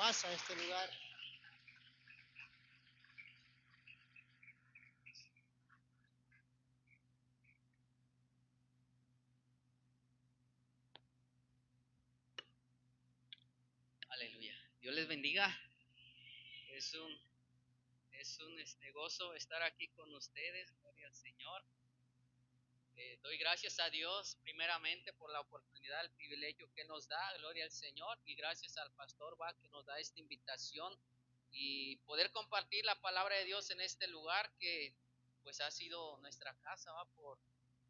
paz a este lugar. Aleluya. Dios les bendiga. Es un, gozo estar aquí con ustedes. Gloria al Señor. Doy gracias a Dios primeramente por la oportunidad, el privilegio que nos da. Gloria al Señor. Y gracias al pastor Va que nos da esta invitación y poder compartir la palabra de Dios en este lugar que pues ha sido nuestra casa, ¿va? Por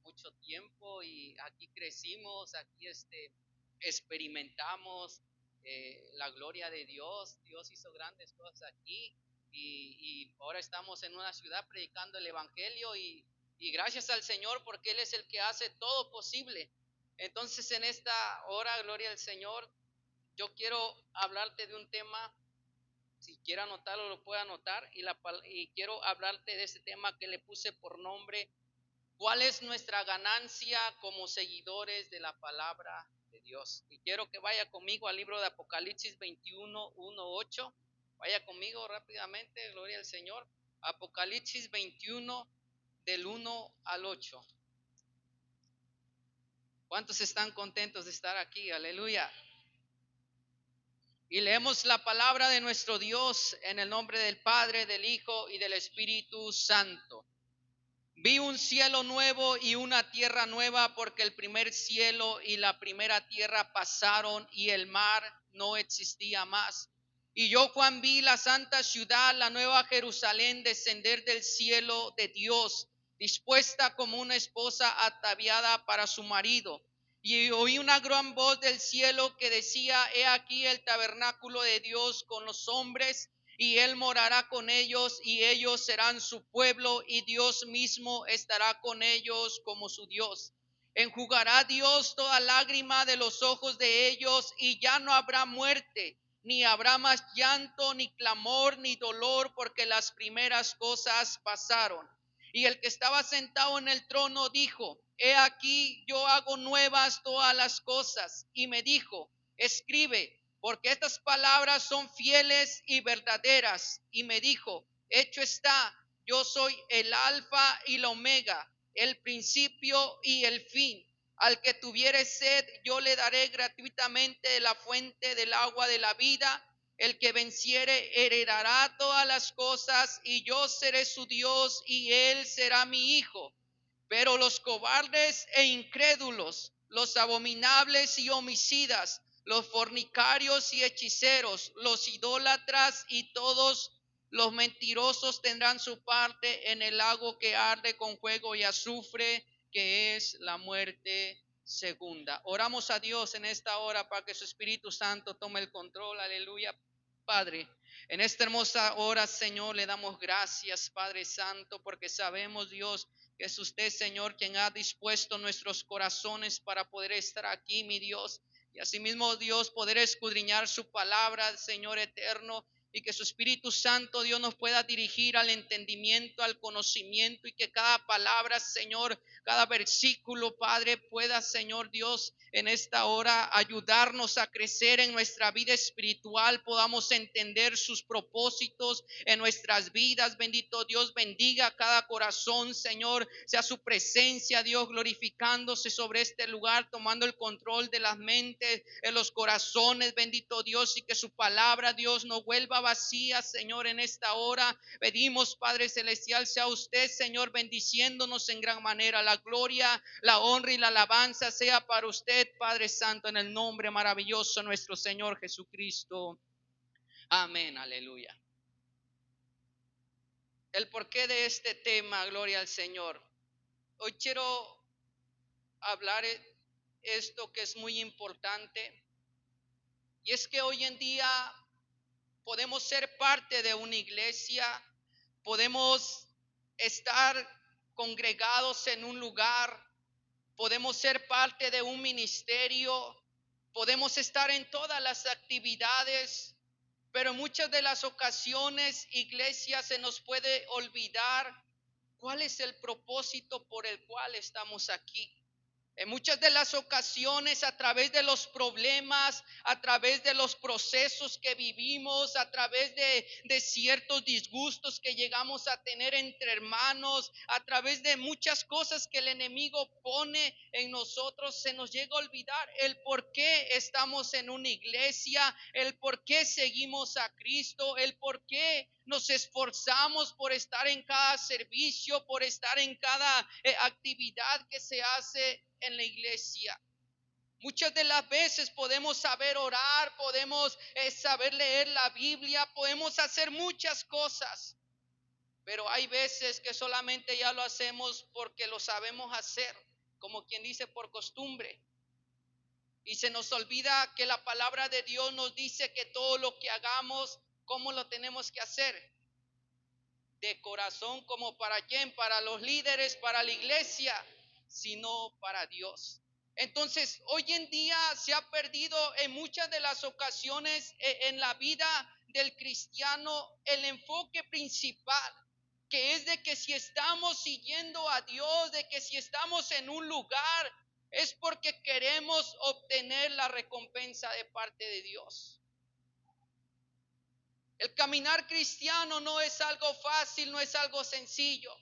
mucho tiempo, y aquí crecimos, aquí experimentamos la gloria de Dios. Dios hizo grandes cosas aquí, y ahora estamos en una ciudad predicando el evangelio, y gracias al Señor porque Él es el que hace todo posible. Entonces en esta hora, gloria al Señor, yo quiero hablarte de un tema. Si quiere anotarlo, lo puede anotar, y quiero hablarte de ese tema que le puse por nombre: ¿cuál es nuestra ganancia como seguidores de la palabra de Dios? Y quiero que vaya conmigo al libro de Apocalipsis 21, 1, 8. Vaya conmigo rápidamente, gloria al Señor. Apocalipsis 21, del 1 al 8. ¿Cuántos están contentos de estar aquí? Aleluya. Y leemos la palabra de nuestro Dios en el nombre del Padre, del Hijo y del Espíritu Santo. Vi un cielo nuevo y una tierra nueva, porque el primer cielo y la primera tierra pasaron y el mar no existía más. Y yo, Juan, vi la santa ciudad, la nueva Jerusalén, descender del cielo de Dios, dispuesta como una esposa ataviada para su marido. Y oí una gran voz del cielo que decía: He aquí el tabernáculo de Dios con los hombres, y Él morará con ellos, y ellos serán su pueblo, y Dios mismo estará con ellos como su Dios. Enjugará Dios toda lágrima de los ojos de ellos, y ya no habrá muerte, ni habrá más llanto, ni clamor, ni dolor, porque las primeras cosas pasaron. Y el que estaba sentado en el trono dijo: He aquí, yo hago nuevas todas las cosas. Y me dijo: escribe, porque estas palabras son fieles y verdaderas. Y me dijo: hecho está, yo soy el alfa y la omega, el principio y el fin. Al que tuviere sed, yo le daré gratuitamente de la fuente del agua de la vida. El que venciere heredará todas las cosas, y yo seré su Dios, y él será mi hijo. Pero los cobardes e incrédulos, los abominables y homicidas, los fornicarios y hechiceros, los idólatras y todos los mentirosos tendrán su parte en el lago que arde con fuego y azufre, que es la muerte segunda. Oramos a Dios en esta hora para que su Espíritu Santo tome el control. Aleluya. Padre, en esta hermosa hora, Señor, le damos gracias, Padre Santo, porque sabemos, Dios, que es usted, Señor, quien ha dispuesto nuestros corazones para poder estar aquí, mi Dios. Y asimismo, Dios, poder escudriñar su palabra, Señor eterno, y que su Espíritu Santo, Dios, nos pueda dirigir al entendimiento, al conocimiento, y que cada palabra, Señor, cada versículo, Padre, pueda, Señor Dios, en esta hora ayudarnos a crecer en nuestra vida espiritual, podamos entender sus propósitos en nuestras vidas. Bendito Dios, bendiga cada corazón, Señor, sea su presencia, Dios, glorificándose sobre este lugar, tomando el control de las mentes, en los corazones, bendito Dios, y que su palabra, Dios, no vuelva vacía, Señor, en esta hora. Pedimos, Padre Celestial, sea usted, Señor, bendiciéndonos en gran manera. La gloria, la honra y la alabanza sea para usted, Padre Santo, en el nombre maravilloso de nuestro Señor Jesucristo. Amén, aleluya. El porqué de este tema, gloria al Señor. Hoy quiero hablar esto que es muy importante, y es que hoy en día podemos ser parte de una iglesia, podemos estar congregados en un lugar, podemos ser parte de un ministerio, podemos estar en todas las actividades, pero en muchas de las ocasiones, iglesia, se nos puede olvidar cuál es el propósito por el cual estamos aquí. En muchas de las ocasiones, a través de los problemas, a través de los procesos que vivimos, a través de ciertos disgustos que llegamos a tener entre hermanos, a través de muchas cosas que el enemigo pone en nosotros, se nos llega a olvidar el por qué estamos en una iglesia, el por qué seguimos a Cristo, el por qué nos esforzamos por estar en cada servicio, por estar en cada actividad que se hace en la iglesia. Muchas de las veces podemos saber orar, podemos saber leer la Biblia, podemos hacer muchas cosas, pero hay veces que solamente ya lo hacemos porque lo sabemos hacer, como quien dice por costumbre. Y se nos olvida que la palabra de Dios nos dice que todo lo que hagamos, ¿cómo lo tenemos que hacer? De corazón, como para quién, para los líderes, para la iglesia, sino para Dios. Entonces, hoy en día se ha perdido en muchas de las ocasiones en la vida del cristiano el enfoque principal, que es de que si estamos siguiendo a Dios, de que si estamos en un lugar, es porque queremos obtener la recompensa de parte de Dios. El caminar cristiano no es algo fácil, no es algo sencillo.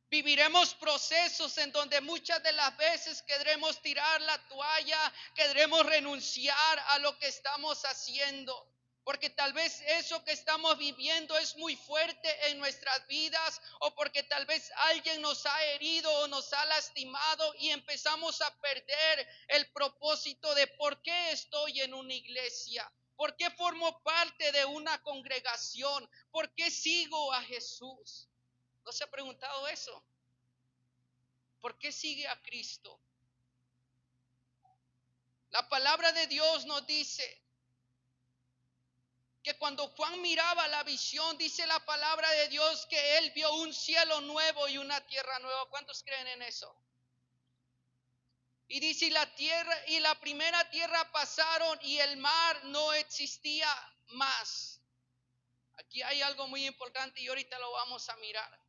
Viviremos procesos en donde muchas de las veces querremos tirar la toalla, querremos renunciar a lo que estamos haciendo. Porque tal vez eso que estamos viviendo es muy fuerte en nuestras vidas, o porque tal vez alguien nos ha herido o nos ha lastimado y empezamos a perder el propósito de por qué estoy en una iglesia. ¿Por qué formo parte de una congregación? ¿Por qué sigo a Jesús? ¿No se ha preguntado eso? ¿Por qué sigue a Cristo? La palabra de Dios nos dice que cuando Juan miraba la visión, dice la palabra de Dios que él vio un cielo nuevo y una tierra nueva. ¿Cuántos creen en eso? Y dice, la tierra y la primera tierra pasaron y el mar no existía más. Aquí hay algo muy importante y ahorita lo vamos a mirar.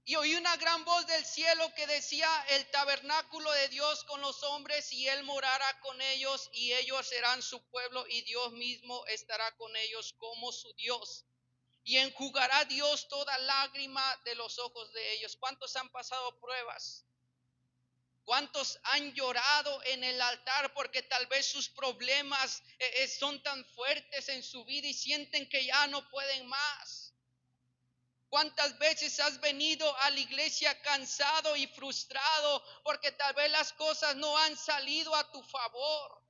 Y oí una gran voz del cielo que decía, el tabernáculo de Dios con los hombres, y él morará con ellos, y ellos serán su pueblo, y Dios mismo estará con ellos como su Dios. Y enjugará Dios toda lágrima de los ojos de ellos. ¿Cuántos han pasado pruebas? ¿Cuántos han llorado en el altar porque tal vez sus problemas son tan fuertes en su vida y sienten que ya no pueden más? ¿Cuántas veces has venido a la iglesia cansado y frustrado porque tal vez las cosas no han salido a tu favor?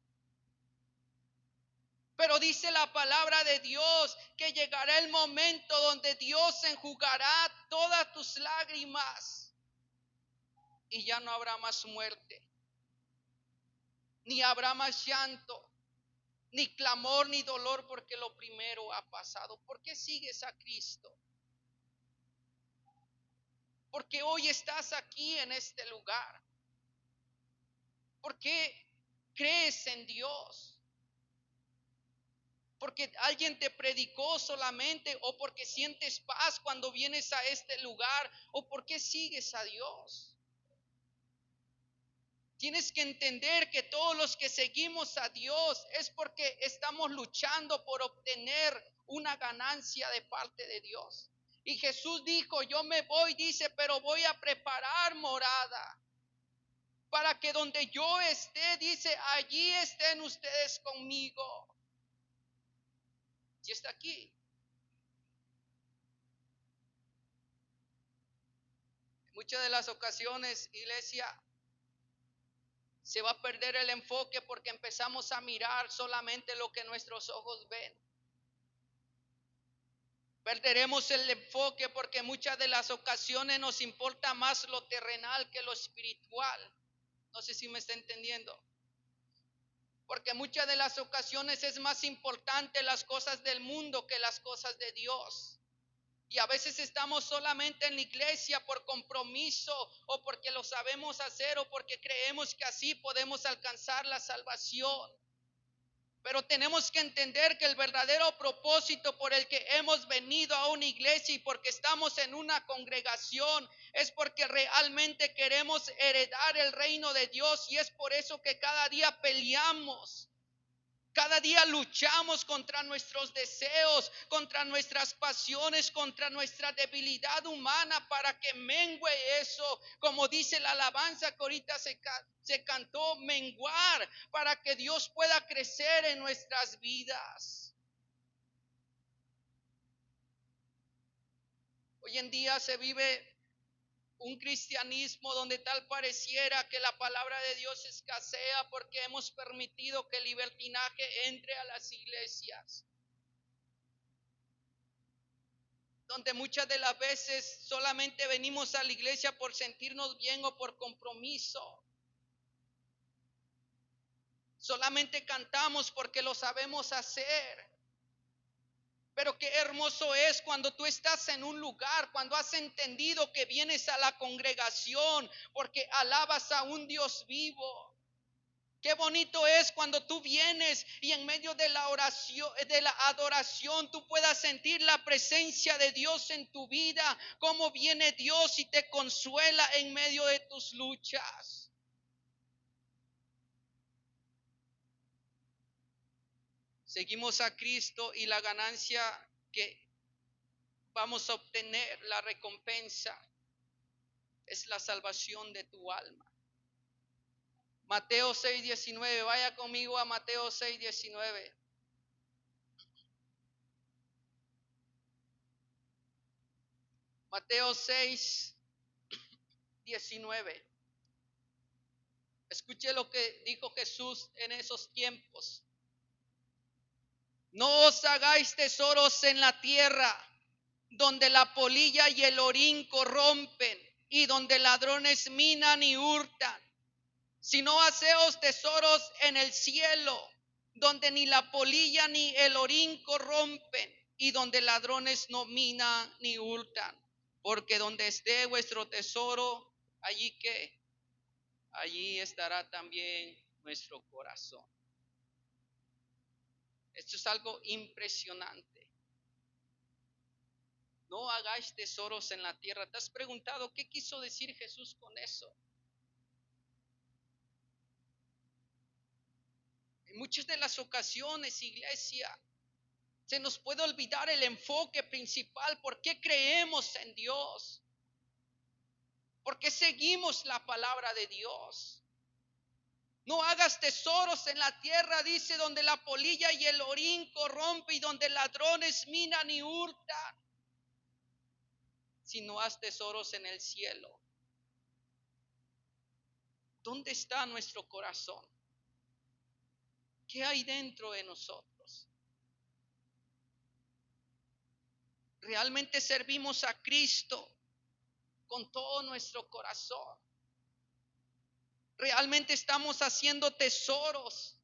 Pero dice la palabra de Dios que llegará el momento donde Dios enjugará todas tus lágrimas y ya no habrá más muerte, ni habrá más llanto, ni clamor, ni dolor, porque lo primero ha pasado. ¿Por qué sigues a Cristo? Porque hoy estás aquí en este lugar. ¿Por qué crees en Dios? ¿Porque alguien te predicó solamente, o porque sientes paz cuando vienes a este lugar, o por qué sigues a Dios? Tienes que entender que todos los que seguimos a Dios es porque estamos luchando por obtener una ganancia de parte de Dios. Y Jesús dijo, yo me voy, dice, pero voy a preparar morada para que donde yo esté, dice, allí estén ustedes conmigo. Y está aquí. En muchas de las ocasiones, iglesia, se va a perder el enfoque porque empezamos a mirar solamente lo que nuestros ojos ven. Perderemos el enfoque porque muchas de las ocasiones nos importa más lo terrenal que lo espiritual. No sé si me está entendiendo. Porque muchas de las ocasiones es más importante las cosas del mundo que las cosas de Dios. Y a veces estamos solamente en la iglesia por compromiso, o porque lo sabemos hacer, o porque creemos que así podemos alcanzar la salvación. Pero tenemos que entender que el verdadero propósito por el que hemos venido a una iglesia y porque estamos en una congregación es porque realmente queremos heredar el reino de Dios, y es por eso que cada día peleamos. Cada día luchamos contra nuestros deseos, contra nuestras pasiones, contra nuestra debilidad humana, para que mengue eso, como dice la alabanza que ahorita se cantó, menguar, para que Dios pueda crecer en nuestras vidas. Hoy en día se vive un cristianismo donde tal pareciera que la palabra de Dios escasea porque hemos permitido que el libertinaje entre a las iglesias, donde muchas de las veces solamente venimos a la iglesia por sentirnos bien o por compromiso. Solamente cantamos porque lo sabemos hacer. Pero qué hermoso es cuando tú estás en un lugar, cuando has entendido que vienes a la congregación porque alabas a un Dios vivo. Qué bonito es cuando tú vienes y en medio de la oración, de la adoración, tú puedas sentir la presencia de Dios en tu vida, cómo viene Dios y te consuela en medio de tus luchas. Seguimos a Cristo y la ganancia que vamos a obtener, la recompensa, es la salvación de tu alma. Mateo 6:19, vaya conmigo a Mateo 6:19. Mateo 6:19. Escuche lo que dijo Jesús en esos tiempos. No os hagáis tesoros en la tierra, donde la polilla y el orín corrompen, y donde ladrones minan y hurtan, sino haceos tesoros en el cielo, donde ni la polilla ni el orín corrompen, y donde ladrones no minan ni hurtan. Porque donde esté vuestro tesoro, allí estará también nuestro corazón. Esto es algo impresionante. No hagáis tesoros en la tierra. ¿Te has preguntado qué quiso decir Jesús con eso? En muchas de las ocasiones, iglesia, se nos puede olvidar el enfoque principal. ¿Por qué creemos en Dios? ¿Por qué seguimos la palabra de Dios? No hagas tesoros en la tierra, dice, donde la polilla y el orín corrompe y donde ladrones minan y hurtan, sino haz tesoros en el cielo. ¿Dónde está nuestro corazón? ¿Qué hay dentro de nosotros? ¿Realmente servimos a Cristo con todo nuestro corazón? ¿Realmente estamos haciendo tesoros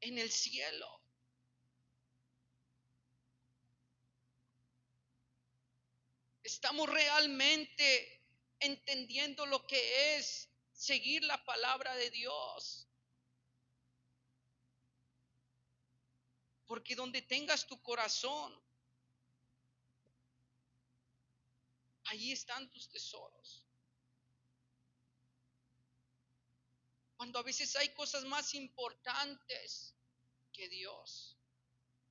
en el cielo? ¿Estamos realmente entendiendo lo que es seguir la palabra de Dios? Porque donde tengas tu corazón, allí están tus tesoros. Cuando a veces hay cosas más importantes que Dios.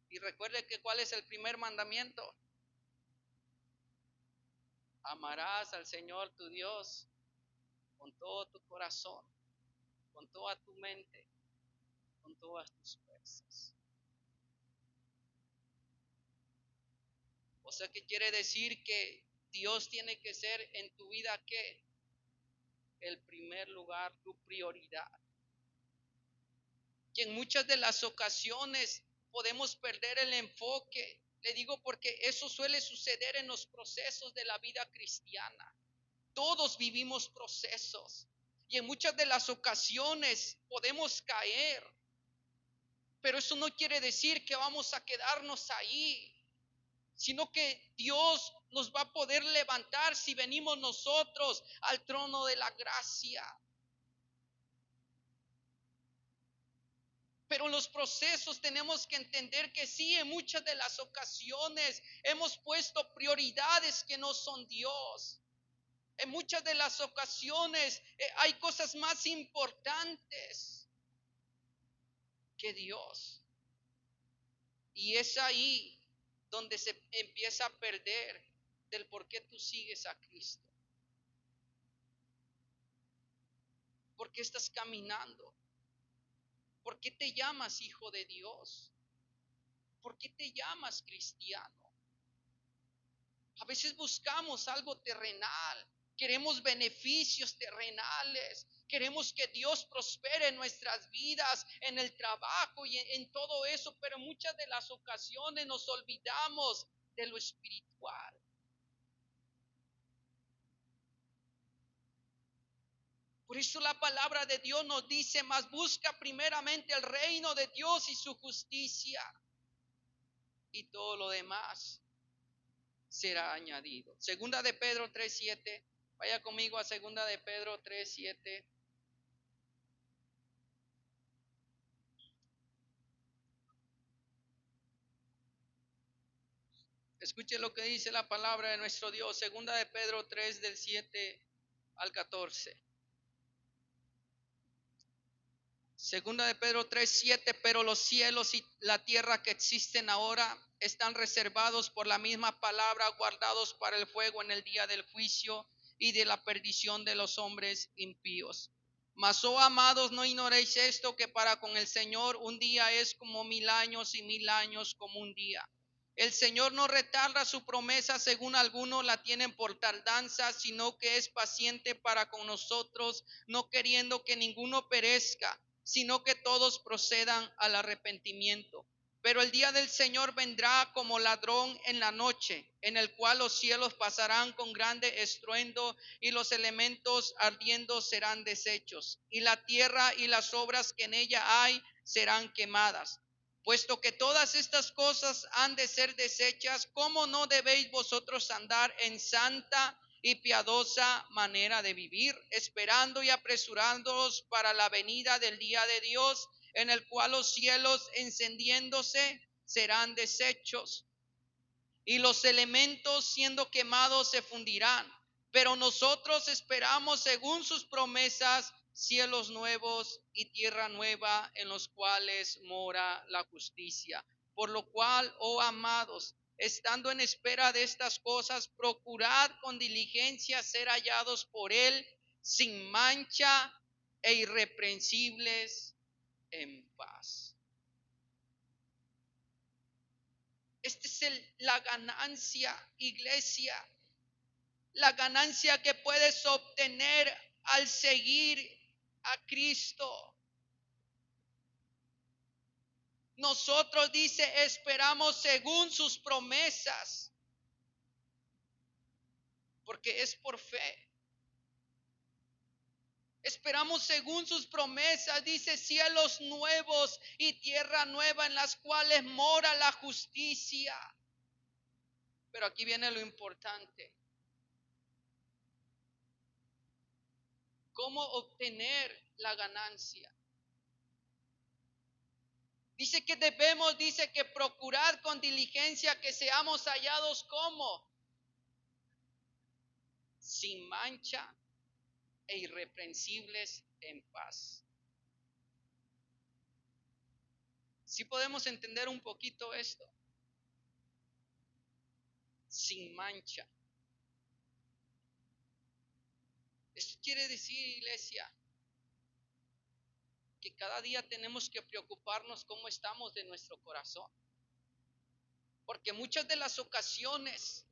Y recuerde que ¿cuál es el primer mandamiento? Amarás al Señor tu Dios con todo tu corazón, con toda tu mente, con todas tus fuerzas. O sea, que quiere decir que Dios tiene que ser en tu vida ¿qué? El primer lugar, tu prioridad. Y en muchas de las ocasiones podemos perder el enfoque. Le digo porque eso suele suceder en los procesos de la vida cristiana. Todos vivimos procesos y en muchas de las ocasiones podemos caer. Pero eso no quiere decir que vamos a quedarnos ahí, sino que Dios nos va a poder levantar si venimos nosotros al trono de la gracia. Pero en los procesos tenemos que entender que sí, en muchas de las ocasiones hemos puesto prioridades que no son Dios. En muchas de las ocasiones hay cosas más importantes que Dios. Y es ahí donde se empieza a perder del por qué tú sigues a Cristo. ¿Por qué estás caminando? ¿Por qué te llamas hijo de Dios? ¿Por qué te llamas cristiano? A veces buscamos algo terrenal, queremos beneficios terrenales, queremos que Dios prospere en nuestras vidas, en el trabajo y en todo eso, pero en muchas de las ocasiones nos olvidamos de lo espiritual. Por eso la palabra de Dios nos dice, mas busca primeramente el reino de Dios y su justicia, y todo lo demás será añadido. Segunda de Pedro 3:7. Vaya conmigo a segunda de Pedro 3:7. Escuche lo que dice la palabra de nuestro Dios. Segunda de Pedro 3 del 7 al 14. Segunda de Pedro 3:7, pero los cielos y la tierra que existen ahora están reservados por la misma palabra, guardados para el fuego en el día del juicio y de la perdición de los hombres impíos. Mas, oh amados, no ignoréis esto, que para con el Señor un día es como 1000 años y 1000 años como un día. El Señor no retarda su promesa, según algunos la tienen por tardanza, sino que es paciente para con nosotros, no queriendo que ninguno perezca, sino que todos procedan al arrepentimiento. Pero el día del Señor vendrá como ladrón en la noche, en el cual los cielos pasarán con grande estruendo y los elementos ardiendo serán deshechos, y la tierra y las obras que en ella hay serán quemadas. Puesto que todas estas cosas han de ser deshechas, ¿cómo no debéis vosotros andar en santa y piadosa manera de vivir, esperando y apresurándoos para la venida del día de Dios, en el cual los cielos encendiéndose serán deshechos y los elementos siendo quemados se fundirán? Pero nosotros esperamos, según sus promesas, cielos nuevos y tierra nueva en los cuales mora la justicia. Por lo cual, oh amados, estando en espera de estas cosas, procurad con diligencia ser hallados por Él sin mancha e irreprensibles en paz. Esta es la ganancia, iglesia. La ganancia que puedes obtener al seguir a Cristo. Nosotros, dice, esperamos según sus promesas, porque es por fe. Esperamos según sus promesas, dice, cielos nuevos y tierra nueva en las cuales mora la justicia. Pero aquí viene lo importante. ¿Cómo obtener la ganancia? Dice que debemos, dice que procurar con diligencia que seamos hallados como sin mancha e irreprensibles en paz. Si podemos entender un poquito esto. Sin mancha. Esto quiere decir, iglesia, que cada día tenemos que preocuparnos cómo estamos de nuestro corazón. Porque muchas de las ocasiones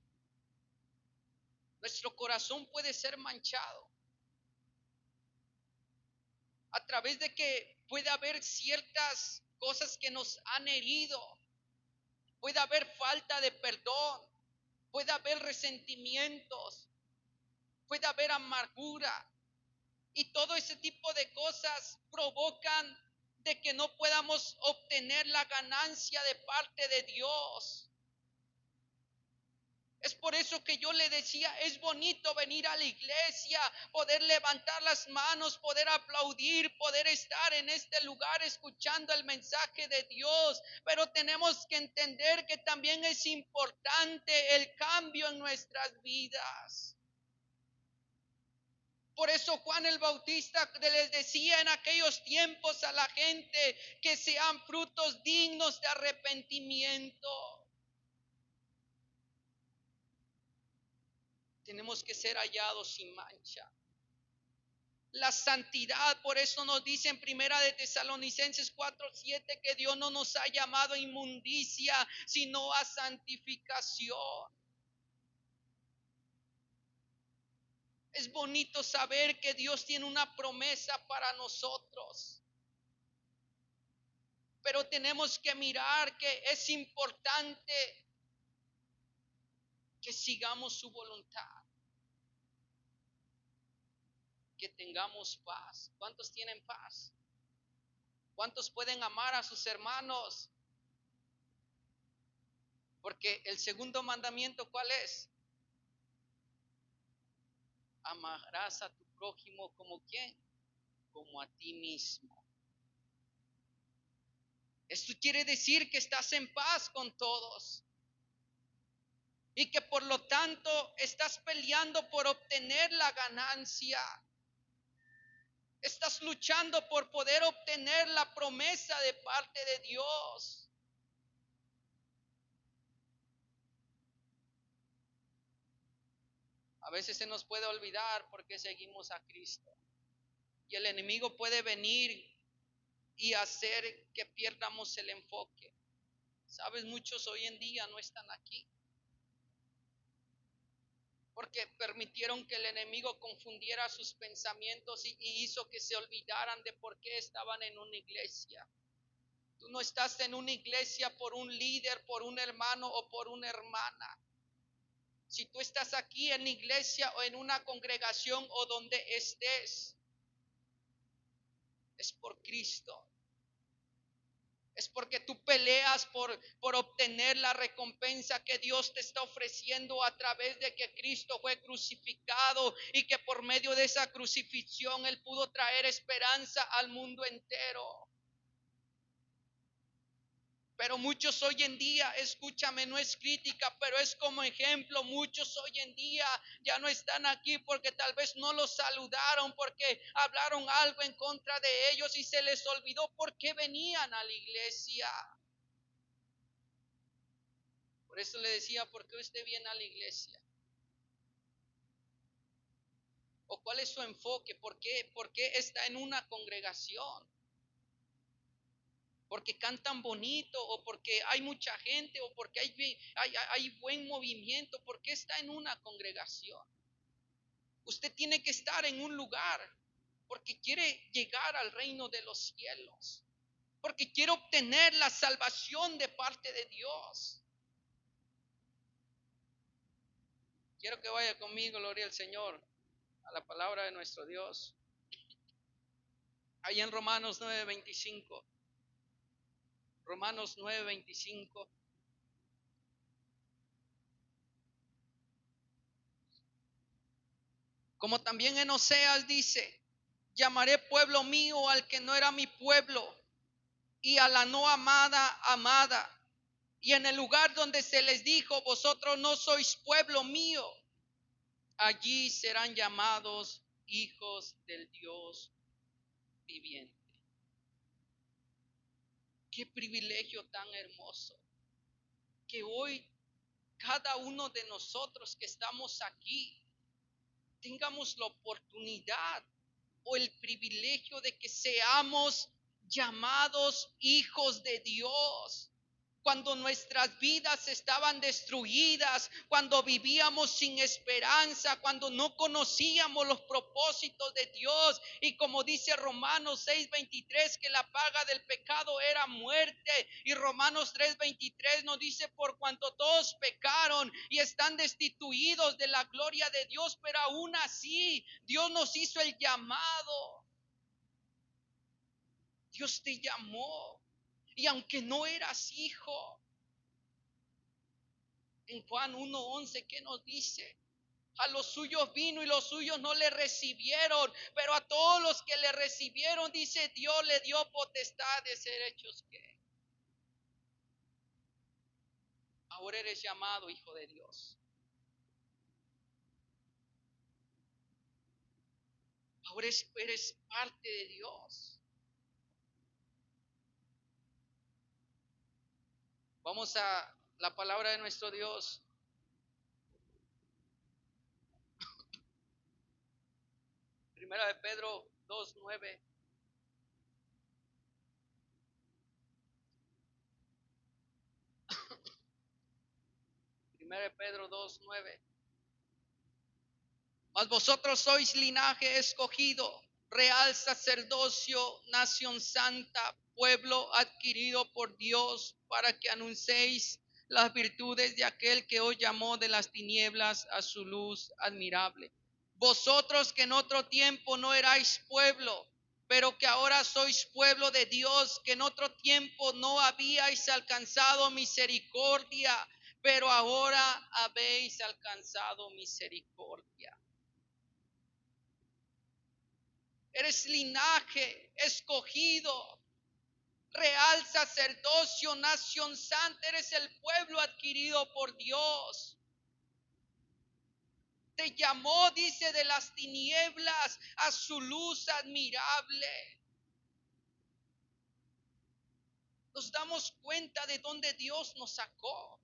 nuestro corazón puede ser manchado a través de que puede haber ciertas cosas que nos han herido, puede haber falta de perdón, puede haber resentimientos, puede haber amargura, y todo ese tipo de cosas provocan de que no podamos obtener la ganancia de parte de Dios. Es por eso que yo le decía, es bonito venir a la iglesia, poder levantar las manos, poder aplaudir, poder estar en este lugar escuchando el mensaje de Dios. Pero tenemos que entender que también es importante el cambio en nuestras vidas. Por eso Juan el Bautista les decía en aquellos tiempos a la gente que sean frutos dignos de arrepentimiento. Tenemos que ser hallados sin mancha. La santidad, por eso nos dice en Primera de Tesalonicenses 4:7 que Dios no nos ha llamado a inmundicia, sino a santificación. Es bonito saber que Dios tiene una promesa para nosotros. Pero tenemos que mirar que es importante que sigamos su voluntad. Que tengamos paz. ¿Cuántos tienen paz? ¿Cuántos pueden amar a sus hermanos? Porque el segundo mandamiento, ¿cuál es? Amarás a tu prójimo como ¿quién? Como a ti mismo. Esto quiere decir que estás en paz con todos. Y que por lo tanto estás peleando por obtener la ganancia. Estás luchando por poder obtener la promesa de parte de Dios. A veces se nos puede olvidar por qué seguimos a Cristo. Y el enemigo puede venir y hacer que pierdamos el enfoque. Sabes, muchos hoy en día no están aquí. Porque permitieron que el enemigo confundiera sus pensamientos y hizo que se olvidaran de por qué estaban en una iglesia. Tú no estás en una iglesia por un líder, por un hermano o por una hermana. Si tú estás aquí en la iglesia o en una congregación o donde estés, es por Cristo. Es porque tú peleas por obtener la recompensa que Dios te está ofreciendo a través de que Cristo fue crucificado y que por medio de esa crucifixión Él pudo traer esperanza al mundo entero. Pero muchos hoy en día, escúchame, no es crítica, pero es como ejemplo. Muchos hoy en día ya no están aquí porque tal vez no los saludaron, porque hablaron algo en contra de ellos y se les olvidó por qué venían a la iglesia. Por eso le decía, ¿por qué usted viene a la iglesia? ¿O cuál es su enfoque? ¿Por qué está en una congregación? ¿Porque cantan bonito? ¿O porque hay mucha gente? ¿O porque hay buen movimiento? ¿Por qué está en una congregación? Usted tiene que estar en un lugar porque quiere llegar al reino de los cielos. Porque quiere obtener la salvación de parte de Dios. Quiero que vaya conmigo, gloria al Señor, a la palabra de nuestro Dios. Ahí en Romanos 9:25. Romanos 9:25. Como también en Oseas dice, llamaré pueblo mío al que no era mi pueblo, y a la no amada, amada. Y en el lugar donde se les dijo, vosotros no sois pueblo mío, allí serán llamados hijos del Dios viviente. Qué privilegio tan hermoso que hoy cada uno de nosotros que estamos aquí tengamos la oportunidad o el privilegio de que seamos llamados hijos de Dios. Cuando nuestras vidas estaban destruidas, cuando vivíamos sin esperanza, cuando no conocíamos los propósitos de Dios. Y como dice Romanos 6:23, que la paga del pecado era muerte. Y Romanos 3:23 nos dice, por cuanto todos pecaron y están destituidos de la gloria de Dios, pero aún así Dios nos hizo el llamado. Dios te llamó. Y aunque no eras hijo, En Juan 1:11, ¿qué nos dice? A los suyos vino y los suyos no le recibieron, pero a todos los que le recibieron, dice, Dios le dio potestad de ser hechos que. Ahora eres llamado hijo de Dios. Ahora eres parte de Dios. Vamos a la palabra de nuestro Dios. Primera de Pedro 2:9. Primera de Pedro 2:9. Mas vosotros sois linaje escogido, real sacerdocio, nación santa, pueblo adquirido por Dios, para que anunciéis las virtudes de aquel que os llamó de las tinieblas a su luz admirable. Vosotros que en otro tiempo no erais pueblo, pero que ahora sois pueblo de Dios, que en otro tiempo no habíais alcanzado misericordia, pero ahora habéis alcanzado misericordia. Eres linaje escogido, real sacerdocio, nación santa. Eres el pueblo adquirido por Dios. Te llamó, dice, de las tinieblas a su luz admirable. Nos damos cuenta de dónde Dios nos sacó.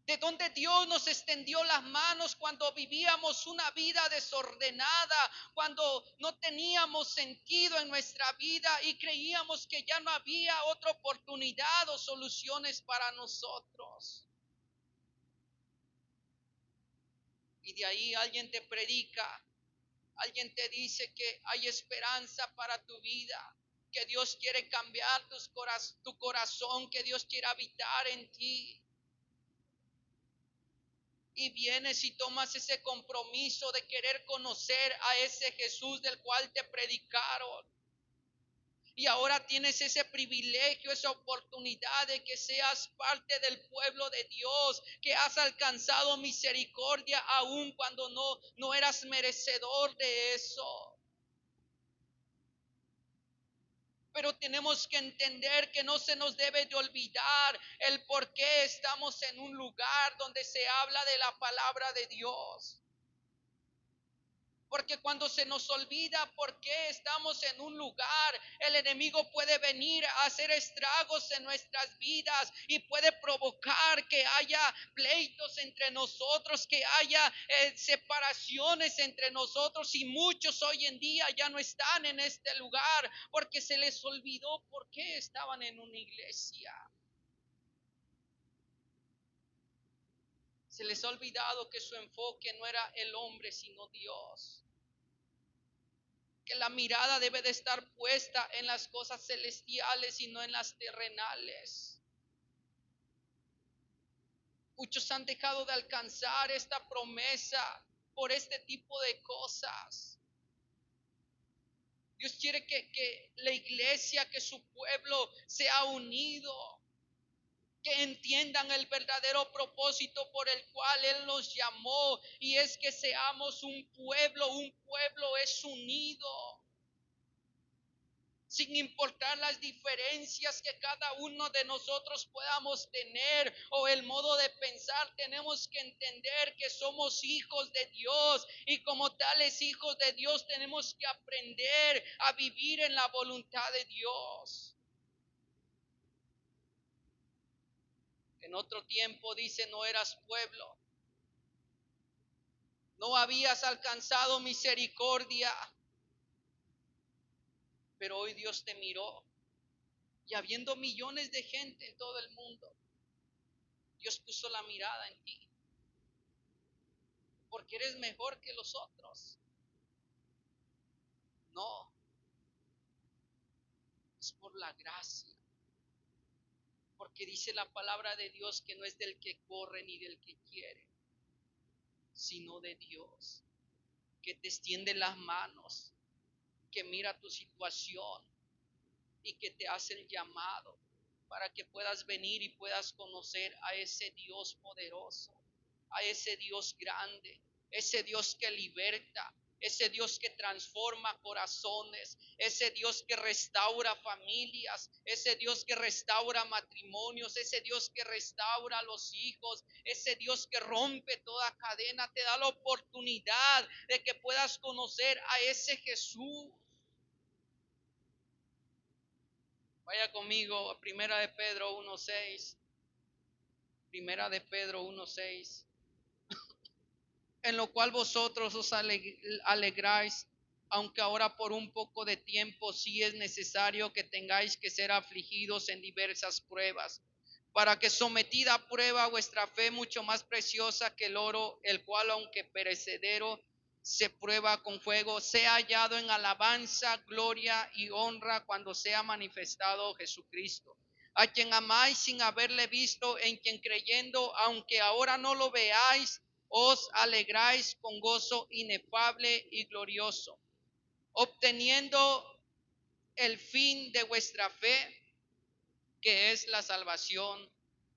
De donde Dios nos extendió las manos cuando vivíamos una vida desordenada, cuando no teníamos sentido en nuestra vida y creíamos que ya no había otra oportunidad o soluciones para nosotros. Y de ahí alguien te predica, alguien te dice que hay esperanza para tu vida, que Dios quiere cambiar tu corazón, que Dios quiere habitar en ti. Y vienes y tomas ese compromiso de querer conocer a ese Jesús del cual te predicaron. Y ahora tienes ese privilegio, esa oportunidad de que seas parte del pueblo de Dios, que has alcanzado misericordia aun cuando no eras merecedor de eso. Pero tenemos que entender que no se nos debe de olvidar el por qué estamos en un lugar donde se habla de la palabra de Dios. Porque cuando se nos olvida por qué estamos en un lugar, el enemigo puede venir a hacer estragos en nuestras vidas y puede provocar que haya pleitos entre nosotros, que haya separaciones entre nosotros. Y muchos hoy en día ya no están en este lugar porque se les olvidó por qué estaban en una iglesia. Se les ha olvidado que su enfoque no era el hombre, sino Dios. Que la mirada debe de estar puesta en las cosas celestiales y no en las terrenales. Muchos han dejado de alcanzar esta promesa por este tipo de cosas. Dios quiere que la iglesia, que su pueblo sea unido, que entiendan el verdadero propósito por el cual Él nos llamó, y es que seamos un pueblo es unido. Sin importar las diferencias que cada uno de nosotros podamos tener o el modo de pensar, tenemos que entender que somos hijos de Dios y como tales hijos de Dios tenemos que aprender a vivir en la voluntad de Dios. En otro tiempo dice, no eras pueblo, no habías alcanzado misericordia, pero hoy Dios te miró y habiendo millones de gente en todo el mundo, Dios puso la mirada en ti. Porque eres mejor que los otros. No, es por la gracia. Porque dice la palabra de Dios que no es del que corre ni del que quiere, sino de Dios, que te extiende las manos, que mira tu situación y que te hace el llamado para que puedas venir y puedas conocer a ese Dios poderoso, a ese Dios grande, ese Dios que liberta, ese Dios que transforma corazones, ese Dios que restaura familias, ese Dios que restaura matrimonios, ese Dios que restaura a los hijos, ese Dios que rompe toda cadena. Te da la oportunidad de que puedas conocer a ese Jesús. Vaya conmigo a Primera de Pedro 1:6. Primera de Pedro 1:6. En lo cual vosotros os alegráis, aunque ahora por un poco de tiempo sí es necesario que tengáis que ser afligidos en diversas pruebas, para que sometida a prueba vuestra fe, mucho más preciosa que el oro, el cual aunque perecedero se prueba con fuego, sea hallado en alabanza, gloria y honra cuando sea manifestado Jesucristo, a quien amáis sin haberle visto, en quien creyendo, aunque ahora no lo veáis, os alegráis con gozo inefable y glorioso, obteniendo el fin de vuestra fe, que es la salvación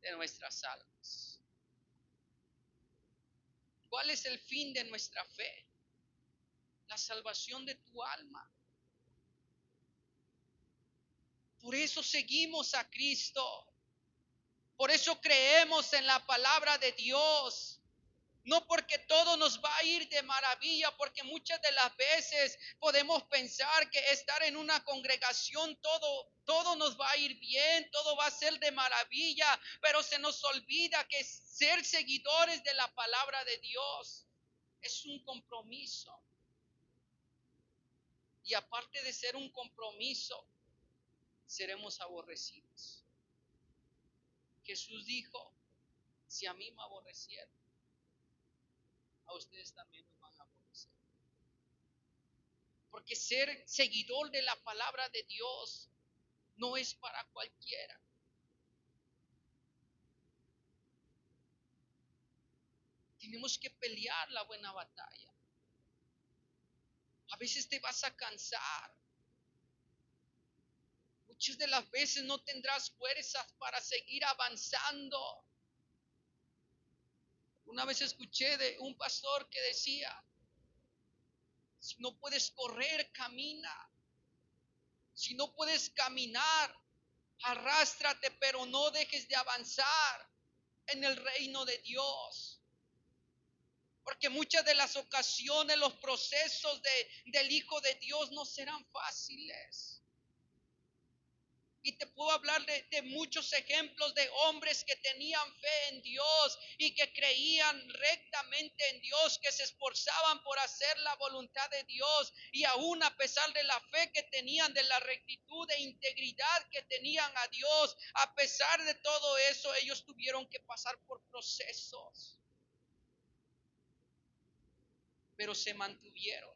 de nuestras almas. ¿Cuál es el fin de nuestra fe? La salvación de tu alma. Por eso seguimos a Cristo. Por eso creemos en la palabra de Dios. No porque todo nos va a ir de maravilla, porque muchas de las veces podemos pensar que estar en una congregación todo nos va a ir bien, todo va a ser de maravilla, pero se nos olvida que ser seguidores de la palabra de Dios es un compromiso. Y aparte de ser un compromiso, seremos aborrecidos. Jesús dijo, si a mí me aborrecieron, a ustedes también nos van a aborrecer. Porque ser seguidor de la palabra de Dios no es para cualquiera. Tenemos que pelear la buena batalla. A veces te vas a cansar. Muchas de las veces no tendrás fuerzas para seguir avanzando. Una vez escuché de un pastor que decía, si no puedes correr, camina. Si no puedes caminar, arrástrate, pero no dejes de avanzar en el reino de Dios. Porque muchas de las ocasiones los procesos del Hijo de Dios no serán fáciles. Y te puedo hablar de muchos ejemplos de hombres que tenían fe en Dios y que creían rectamente en Dios, que se esforzaban por hacer la voluntad de Dios. Y aún a pesar de la fe que tenían, de la rectitud e integridad que tenían a Dios, a pesar de todo eso, ellos tuvieron que pasar por procesos. Pero se mantuvieron,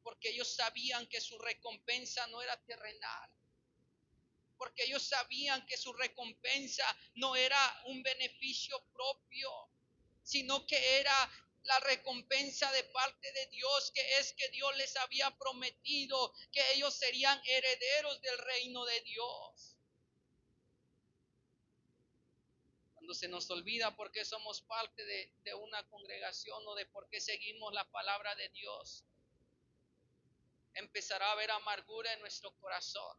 porque ellos sabían que su recompensa no era terrenal, porque ellos sabían que su recompensa no era un beneficio propio, sino que era la recompensa de parte de Dios, que es que Dios les había prometido que ellos serían herederos del reino de Dios. Cuando se nos olvida por qué somos parte de una congregación o de por qué seguimos la palabra de Dios, empezará a haber amargura en nuestro corazón.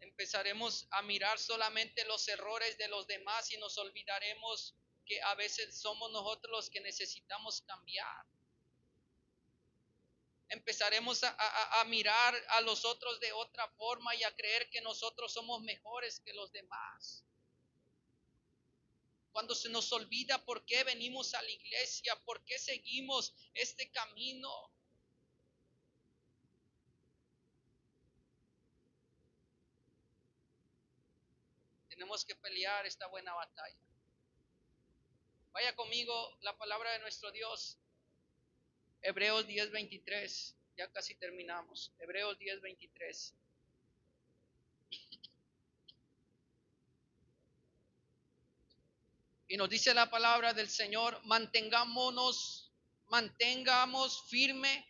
Empezaremos a mirar solamente los errores de los demás y nos olvidaremos que a veces somos nosotros los que necesitamos cambiar. Empezaremos a mirar a los otros de otra forma y a creer que nosotros somos mejores que los demás. Cuando se nos olvida por qué venimos a la iglesia, por qué seguimos este camino. Tenemos que pelear esta buena batalla. Vaya conmigo la palabra de nuestro Dios. Hebreos 10:23. Ya casi terminamos. Hebreos 10:23. Y nos dice la palabra del Señor, mantengamos firme,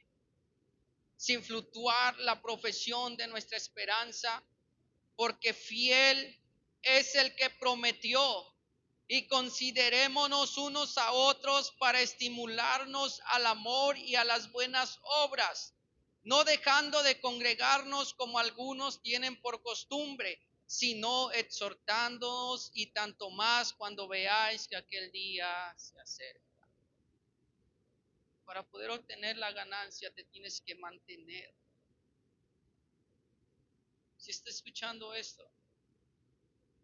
sin fluctuar la profesión de nuestra esperanza, porque fiel es el que prometió. Y considerémonos unos a otros para estimularnos al amor y a las buenas obras, no dejando de congregarnos como algunos tienen por costumbre, sino exhortándonos, y tanto más cuando veáis que aquel día se acerca. Para poder obtener la ganancia te tienes que mantener. Si estás escuchando esto,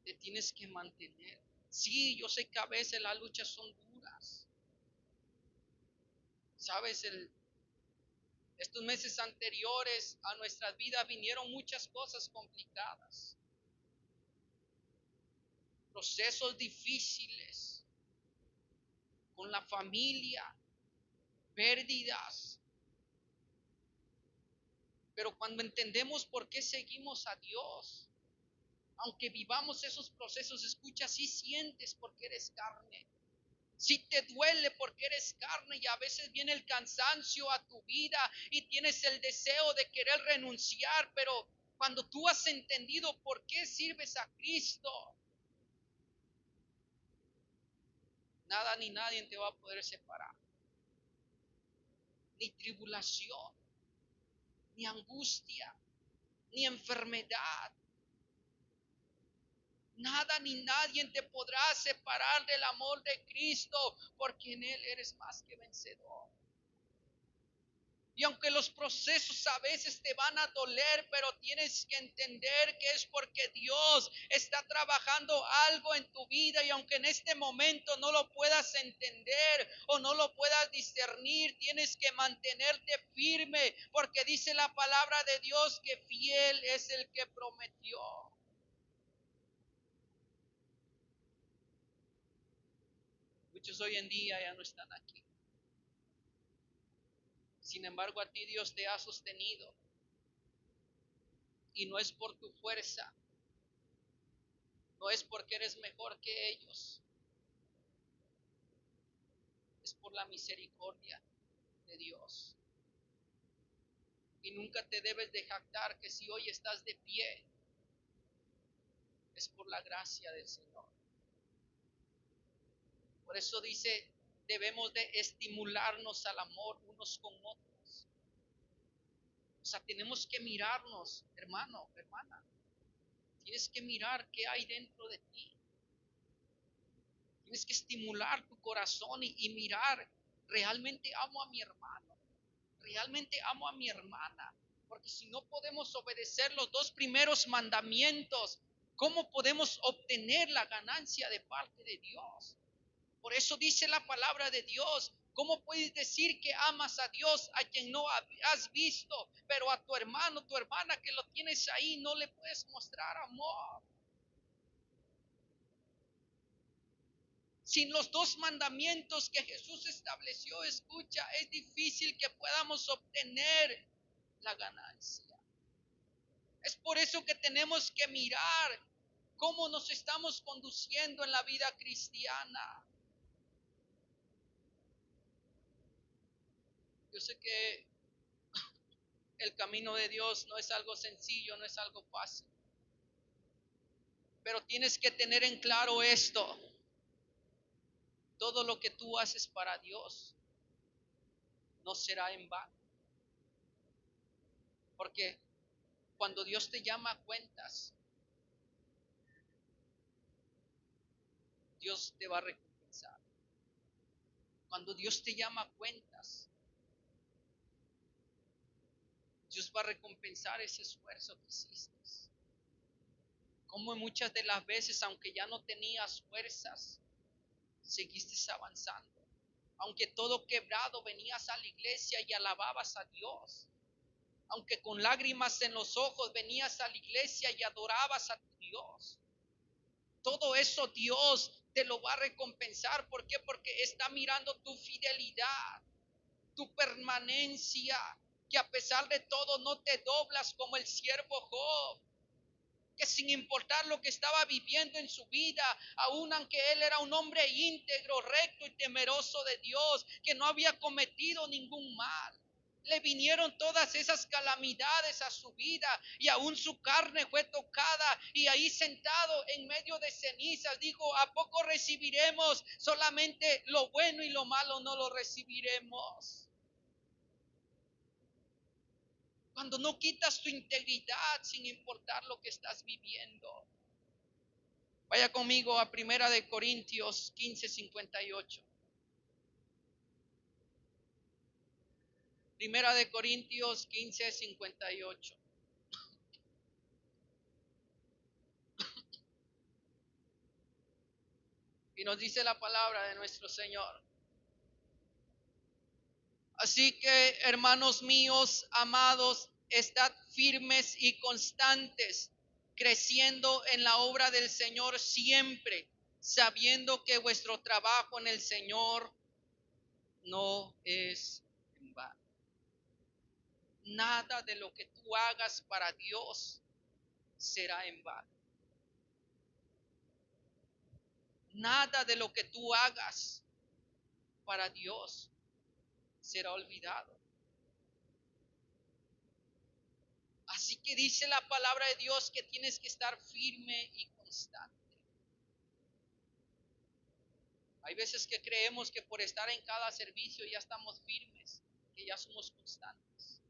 te tienes que mantener. Sí, yo sé que a veces las luchas son duras. Sabes, estos meses anteriores a nuestras vidas vinieron muchas cosas complicadas, procesos difíciles con la familia, pérdidas. Pero cuando entendemos por qué seguimos a Dios, aunque vivamos esos procesos, escucha, si sientes porque eres carne. Si te duele porque eres carne y a veces viene el cansancio a tu vida y tienes el deseo de querer renunciar, pero cuando tú has entendido por qué sirves a Cristo, nada ni nadie te va a poder separar. Ni tribulación, ni angustia, ni enfermedad. Nada ni nadie te podrá separar del amor de Cristo, porque en Él eres más que vencedor. Y aunque los procesos a veces te van a doler, pero tienes que entender que es porque Dios está trabajando algo en tu vida. Y aunque en este momento no lo puedas entender o no lo puedas discernir, tienes que mantenerte firme, porque dice la palabra de Dios que fiel es el que prometió. Muchos hoy en día ya no están aquí. Sin embargo, a ti Dios te ha sostenido. Y no es por tu fuerza, no es porque eres mejor que ellos, es por la misericordia de Dios. Y nunca te debes de jactar que si hoy estás de pie, es por la gracia del Señor. Por eso dice, debemos de estimularnos al amor unos con otros. O sea, tenemos que mirarnos, hermano, hermana. Tienes que mirar qué hay dentro de ti. Tienes que estimular tu corazón y mirar, realmente amo a mi hermano, realmente amo a mi hermana. Porque si no podemos obedecer los dos primeros mandamientos, ¿cómo podemos obtener la ganancia de parte de Dios? Por eso dice la palabra de Dios, ¿cómo puedes decir que amas a Dios a quien no has visto, pero a tu hermano, tu hermana que lo tienes ahí, no le puedes mostrar amor? Sin los dos mandamientos que Jesús estableció, escucha, es difícil que podamos obtener la ganancia. Es por eso que tenemos que mirar cómo nos estamos conduciendo en la vida cristiana. Yo sé que el camino de Dios no es algo sencillo, no es algo fácil. Pero tienes que tener en claro esto. Todo lo que tú haces para Dios no será en vano. Porque cuando Dios te llama a cuentas, Dios te va a recompensar. Cuando Dios te llama a cuentas, Dios va a recompensar ese esfuerzo que hiciste. Como muchas de las veces, aunque ya no tenías fuerzas, seguiste avanzando. Aunque todo quebrado, venías a la iglesia y alababas a Dios. Aunque con lágrimas en los ojos, venías a la iglesia y adorabas a tu Dios. Todo eso Dios te lo va a recompensar. ¿Por qué? Porque está mirando tu fidelidad, tu permanencia, que a pesar de todo no te doblas como el siervo Job, que sin importar lo que estaba viviendo en su vida, aun aunque él era un hombre íntegro, recto y temeroso de Dios, que no había cometido ningún mal, Le vinieron todas esas calamidades a su vida y aún su carne fue tocada y ahí sentado en medio de cenizas dijo, ¿a poco recibiremos solamente lo bueno y lo malo no lo recibiremos? Cuando no quitas tu integridad sin importar lo que estás viviendo. Vaya conmigo a Primera de Corintios 15:58. Primera de Corintios 15:58. Y nos dice la palabra de nuestro Señor. Así que, hermanos míos, amados, estad firmes y constantes, creciendo en la obra del Señor siempre, sabiendo que vuestro trabajo en el Señor no es en vano. Nada de lo que tú hagas para Dios será en vano. Nada de lo que tú hagas para Dios será olvidado. Así que dice la palabra de Dios que tienes que estar firme y constante. Hay veces que creemos que por estar en cada servicio ya estamos firmes, que ya somos constantes.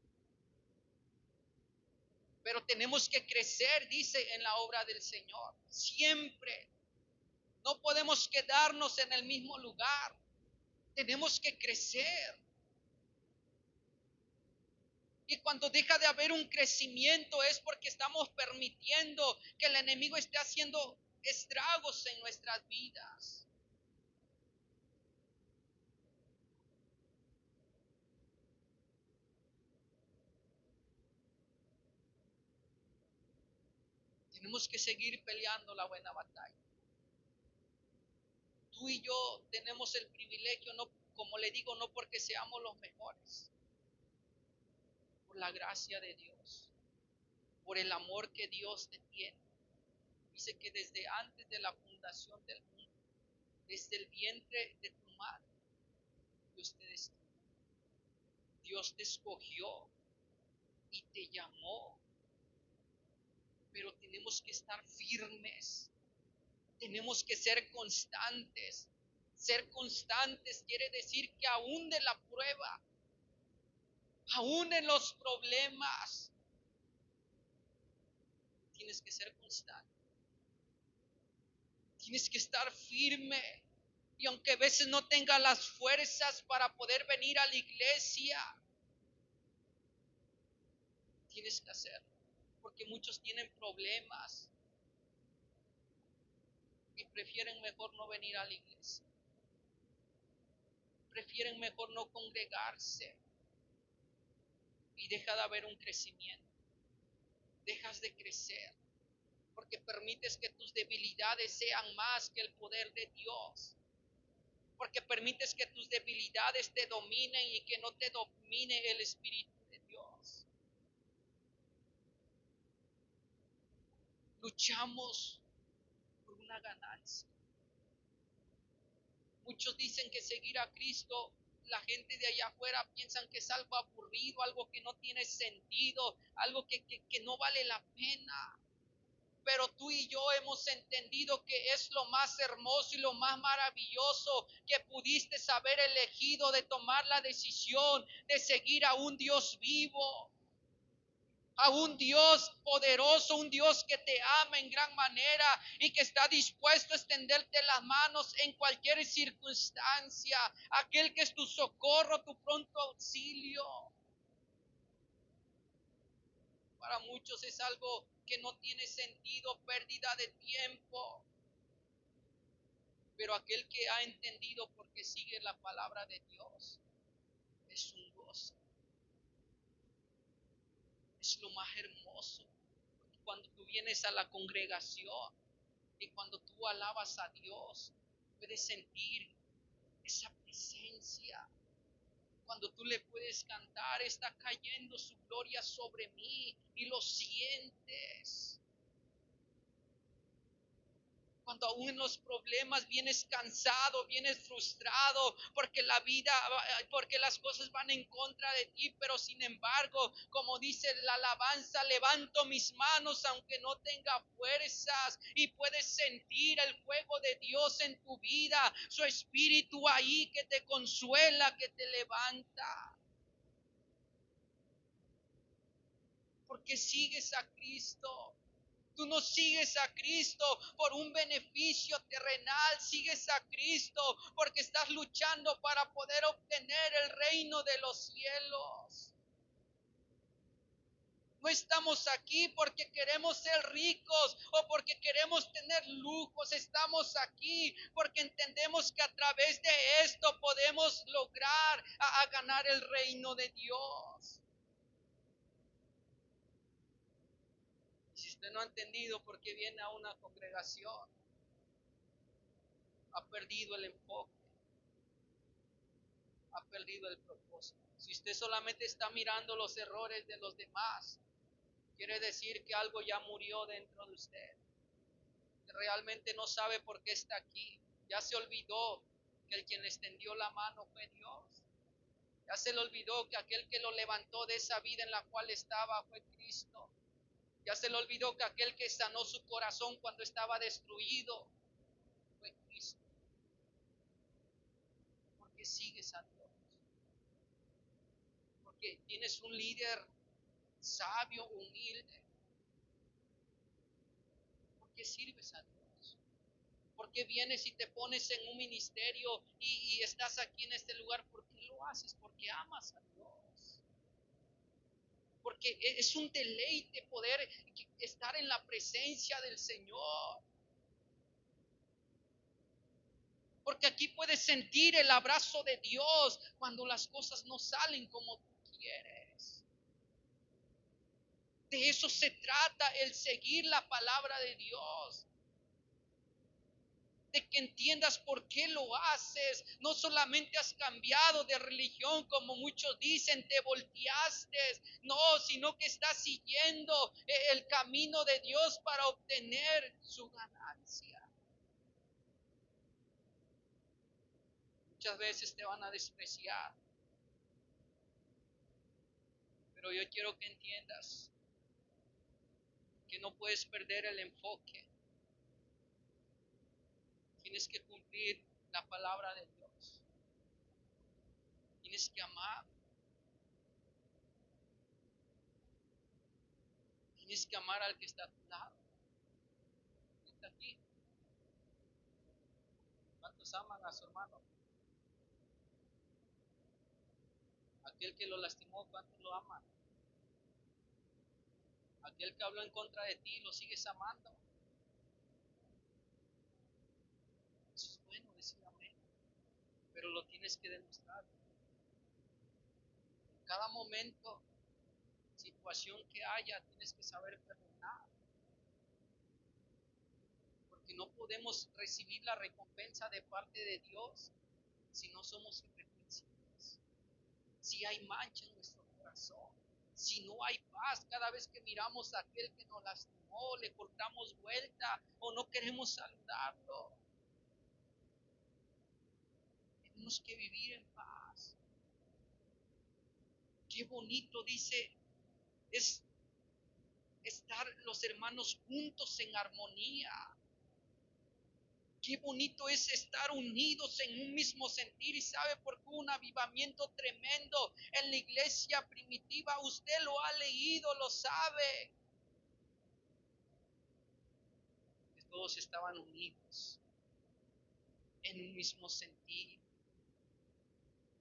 Pero tenemos que crecer, dice, en la obra del Señor. Siempre. No podemos quedarnos en el mismo lugar. Tenemos que crecer. Y cuando deja de haber un crecimiento es porque estamos permitiendo que el enemigo esté haciendo estragos en nuestras vidas. Tenemos que seguir peleando la buena batalla. Tú y yo tenemos el privilegio, no, como le digo, no porque seamos los mejores, por la gracia de Dios, por el amor que Dios te tiene. Dice que desde antes de la fundación del mundo, desde el vientre de tu madre, Dios te destinó, Dios te escogió y te llamó. Pero tenemos que estar firmes, tenemos que ser constantes. Ser constantes quiere decir que aún de la prueba, aún en los problemas, tienes que ser constante. Tienes que estar firme. Y aunque a veces no tengas las fuerzas para poder venir a la iglesia, tienes que hacerlo. Porque muchos tienen problemas y prefieren mejor no venir a la iglesia. Prefieren mejor no congregarse. Y deja de haber un crecimiento. Dejas de crecer. Porque permites que tus debilidades sean más que el poder de Dios. Porque permites que tus debilidades te dominen y que no te domine el Espíritu de Dios. Luchamos por una ganancia. Muchos dicen que seguir a Cristo, la gente de allá afuera piensan que es algo aburrido, algo que no tiene sentido, algo que no vale la pena. Pero tú y yo hemos entendido que es lo más hermoso y lo más maravilloso que pudiste haber elegido de tomar la decisión de seguir a un Dios vivo, a un Dios poderoso, un Dios que te ama en gran manera y que está dispuesto a extenderte las manos en cualquier circunstancia, aquel que es tu socorro, tu pronto auxilio. Para muchos es algo que no tiene sentido, pérdida de tiempo. Pero aquel que ha entendido porque sigue la palabra de Dios, es un gozo. Es lo más hermoso. Cuando tú vienes a la congregación y cuando tú alabas a Dios, puedes sentir esa presencia. Cuando tú le puedes cantar, está cayendo su gloria sobre mí y lo sientes. Cuando aún en los problemas vienes cansado, vienes frustrado, porque la vida, porque las cosas van en contra de ti, pero sin embargo, como dice la alabanza, levanto mis manos aunque no tenga fuerzas, y puedes sentir el fuego de Dios en tu vida, su espíritu ahí que te consuela, que te levanta. Porque sigues a Cristo. Tú no sigues a Cristo por un beneficio terrenal, sigues a Cristo porque estás luchando para poder obtener el reino de los cielos. No estamos aquí porque queremos ser ricos o porque queremos tener lujos. Estamos aquí porque entendemos que a través de esto podemos lograr a ganar el reino de Dios. Si usted no ha entendido por qué viene a una congregación, ha perdido el enfoque, ha perdido el propósito. Si usted solamente está mirando los errores de los demás, quiere decir que algo ya murió dentro de usted. Que realmente no sabe por qué está aquí. Ya se olvidó que el quien le extendió la mano fue Dios. Ya se le olvidó que aquel que lo levantó de esa vida en la cual estaba fue Cristo. Ya se le olvidó que aquel que sanó su corazón cuando estaba destruido fue Cristo. Porque sigues a Dios. Porque tienes un líder sabio, humilde. Porque sirves a Dios. Porque vienes y te pones en un ministerio y estás aquí en este lugar. ¿Por qué lo haces? Porque amas a Dios. Porque es un deleite poder estar en la presencia del Señor. Porque aquí puedes sentir el abrazo de Dios cuando las cosas no salen como tú quieres. De eso se trata el seguir la palabra de Dios. De que entiendas por qué lo haces. No solamente has cambiado de religión como muchos dicen, te volteaste. No, sino que estás siguiendo el camino de Dios para obtener su ganancia. Muchas veces te van a despreciar. Pero yo quiero que entiendas que no puedes perder el enfoque. Tienes que cumplir la palabra de Dios. Tienes que amar. Tienes que amar al que está a tu lado. Está aquí. ¿Cuántos aman a su hermano? Aquel que lo lastimó, ¿cuántos lo aman? Aquel que habló en contra de ti, ¿lo sigues amando? Eso es bueno decir amén, pero lo tienes que demostrar. En cada momento, situación que haya, tienes que saber perdonar. Porque no podemos recibir la recompensa de parte de Dios si no somos irreprensibles. Si hay mancha en nuestro corazón, si no hay paz, cada vez que miramos a aquel que nos lastimó, le cortamos vuelta o no queremos saludarlo. Tenemos que vivir en paz. Qué bonito, dice, es estar los hermanos juntos en armonía. Qué bonito es estar unidos en un mismo sentir. Y sabe por qué un avivamiento tremendo en la iglesia primitiva. Usted lo ha leído, lo sabe. Que todos estaban unidos en un mismo sentir.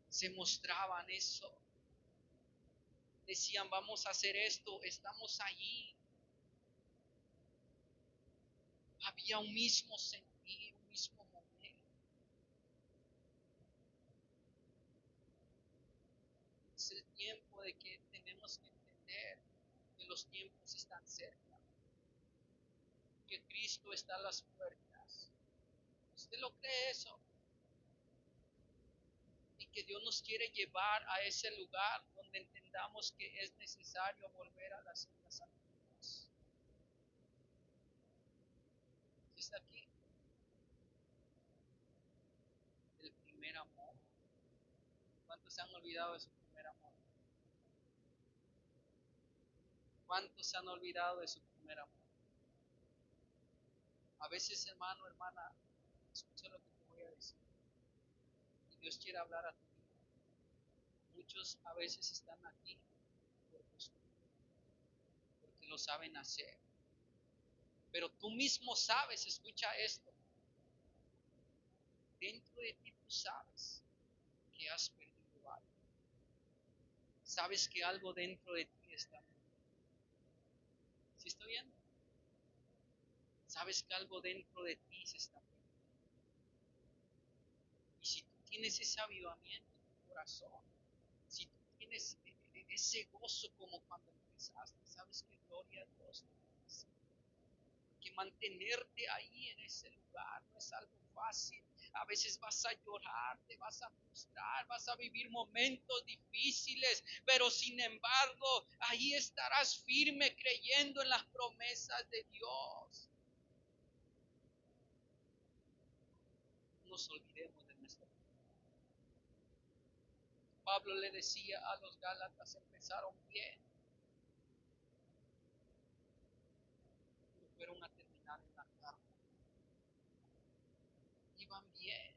Se mostraban eso. Decían, vamos a hacer esto, estamos allí. Había un mismo sentir, un mismo momento. Es el tiempo de que tenemos que entender que los tiempos están cerca, que Cristo está a las puertas. ¿Usted lo cree eso? Y que Dios nos quiere llevar a ese lugar donde entendamos que es necesario volver a las sendas antiguas. ¿Está aquí? se han olvidado de su primer amor? ¿Cuántos se han olvidado de su primer amor? A veces, hermano, hermana, escucha lo que te voy a decir. Y Dios quiere hablar a tu vida. Muchos a veces están aquí por costumbre, porque lo saben hacer. Pero tú mismo sabes, escucha esto. Dentro de ti tú sabes que has perdido algo. Sabes que algo dentro de ti está perdido. ¿Sí estoy viendo? Sabes que algo dentro de ti se está perdiendo. Y si tú tienes ese avivamiento en tu corazón, si tú tienes ese gozo como cuando empezaste, sabes que gloria a Dios. Que mantenerte ahí en ese lugar no es algo fácil. A veces vas a llorar, te vas a frustrar, vas a vivir momentos difíciles, pero sin embargo, ahí estarás firme creyendo en las promesas de Dios. No nos olvidemos de nuestra vida. Pablo le decía a los Gálatas, empezaron bien, pero fueron a terminar en la carne. Iban bien.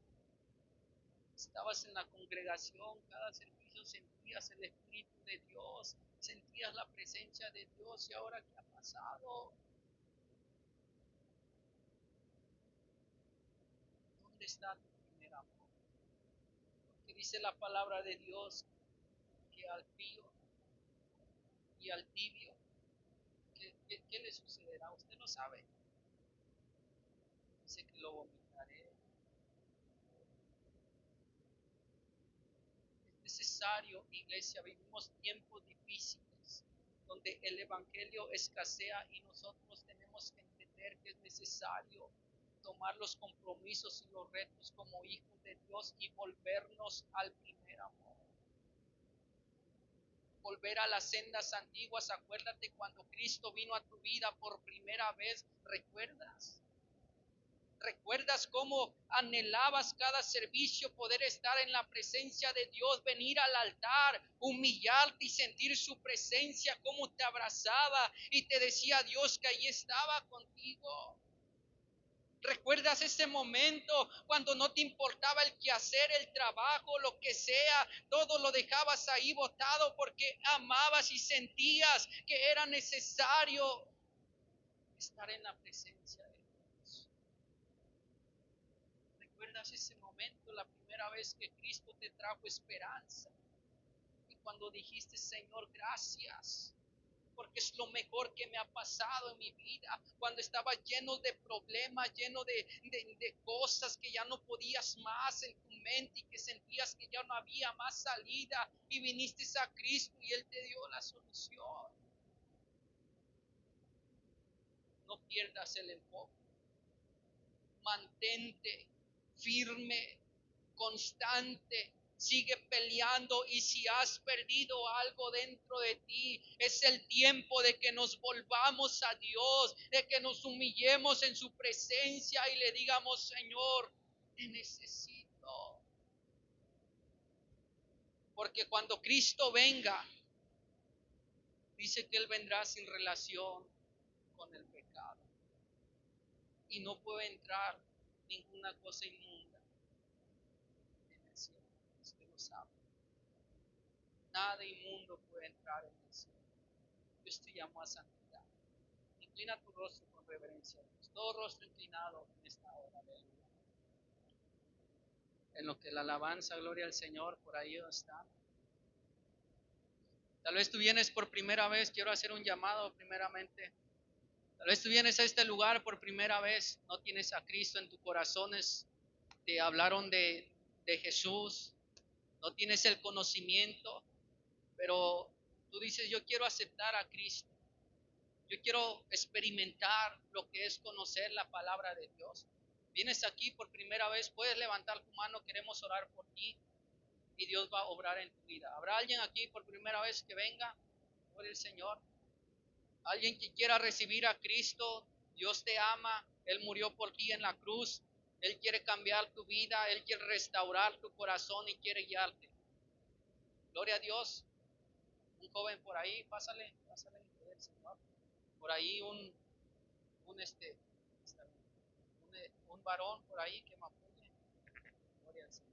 Estabas en la congregación, cada servicio sentías el Espíritu de Dios, sentías la presencia de Dios. ¿Y ahora qué ha pasado? ¿Dónde está tu primer amor? Porque dice la palabra de Dios que al pío y al tibio, ¿qué le sucederá? Usted no sabe. Dice que lo vomitaré. Es necesario, iglesia, vivimos tiempos difíciles donde el Evangelio escasea y nosotros tenemos que entender que es necesario tomar los compromisos y los retos como hijos de Dios y volvernos al primer amor. Volver a las sendas antiguas. Acuérdate cuando Cristo vino a tu vida por primera vez. ¿Recuerdas? ¿Recuerdas cómo anhelabas cada servicio, poder estar en la presencia de Dios, venir al altar, humillarte y sentir su presencia, cómo te abrazaba y te decía Dios que ahí estaba contigo? ¿Recuerdas ese momento cuando no te importaba el quehacer, el trabajo, lo que sea? Todo lo dejabas ahí botado porque amabas y sentías que era necesario estar en la presencia de Dios. ¿Recuerdas ese momento, la primera vez que Cristo te trajo esperanza? Y cuando dijiste, Señor, gracias, porque es lo mejor que me ha pasado en mi vida, cuando estaba lleno de problemas, lleno de cosas que ya no podías más en tu mente y que sentías que ya no había más salida, y viniste a Cristo y Él te dio la solución. No pierdas el enfoque, mantente firme, constante. Sigue peleando, y si has perdido algo dentro de ti, es el tiempo de que nos volvamos a Dios, de que nos humillemos en su presencia y le digamos, Señor, te necesito. Porque cuando Cristo venga, dice que Él vendrá sin relación con el pecado. Y no puede entrar ninguna cosa inmunda en el cielo. Usted lo sabe. Nada inmundo puede entrar en el cielo. Dios te llamó a santidad. Inclina tu rostro con reverencia a Dios. Todo rostro inclinado en esta hora. Aleluya. En lo que la alabanza, gloria al Señor, por ahí está. Tal vez tú vienes por primera vez. Quiero hacer un llamado primeramente. Tal vez tú vienes a este lugar por primera vez. No tienes a Cristo en tu corazón. Te hablaron de Jesús. No tienes el conocimiento. Pero tú dices, yo quiero aceptar a Cristo. Yo quiero experimentar lo que es conocer la palabra de Dios. Vienes aquí por primera vez, puedes levantar tu mano, queremos orar por ti y Dios va a obrar en tu vida. ¿Habrá alguien aquí por primera vez que venga por el Señor? Alguien que quiera recibir a Cristo. Dios te ama, Él murió por ti en la cruz, Él quiere cambiar tu vida, Él quiere restaurar tu corazón y quiere guiarte. Gloria a Dios. Un joven por ahí, pásale, el Señor. Por ahí un varón por ahí que me apoye. Gloria al Señor.